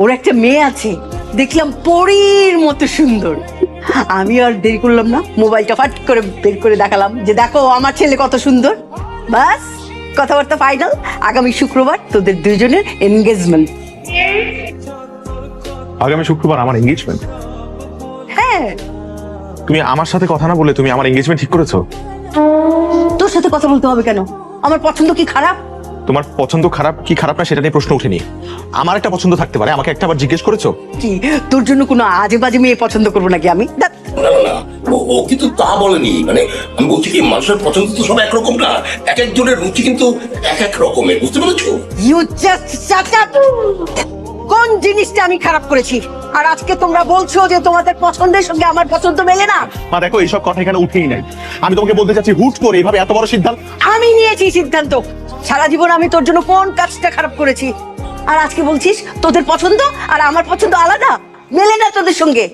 ওর একটা মেয়ে আছে, দেখলাম পরীর মতো সুন্দর। আমি আর দেরি করলাম না, মোবাইলটা ফাট করে বের করে দেখালাম যে দেখো আমার ছেলে কত সুন্দর। বাস কথাবার্তা ফাইনাল, আগামী শুক্রবার তোদের দুইজনের এনগেজমেন্ট। আগামী শুক্রবার আমার এঙ্গেজমেন্ট? হ্যাঁ। তুমি আমার সাথে কথা না বলে তুমি আমার এঙ্গেজমেন্ট ঠিক করেছো? তোর সাথে কথা বলতে হবে কেন? আমার পছন্দ কি খারাপ? তোমার পছন্দ খারাপ কি খারাপ না সেটা নিয়ে প্রশ্ন ওঠেনি। আমার একটা পছন্দ থাকতে পারে, আমাকে একটা বার জিজ্ঞেস করেছো? কি তোর জন্য কোনো আজে বাজে মেয়ে পছন্দ করবো নাকি আমি? ধ্যাৎ। না না না, ও কিন্তু তা বলেনি। মানে আমি বলছি কি, মানুষের পছন্দ তো সব একরকম না, এক একজনের রুচি কিন্তু এক এক রকমের, বুঝতে পেরেছো? You just shut up! কোন জিনিসটা আমি খারাপ করেছি? আর আজকে তোমরা বলছো যে তোমাদের পছন্দের সঙ্গে আমার পছন্দ মেলে না। মা দেখো, এইসব কথা এখানে উঠেই নাই। আমি তোমাকে বলতে চাচ্ছি, হুট করে এইভাবে এত বড় সিদ্ধান্ত। আমি নিয়েছি সিদ্ধান্ত। সারা জীবন আমি তোর জন্য কোন কাজটা খারাপ করেছি? আর আজকে বলছিস তোদের পছন্দ আর আমার পছন্দ আলাদা, মেলে না তোদের সঙ্গে।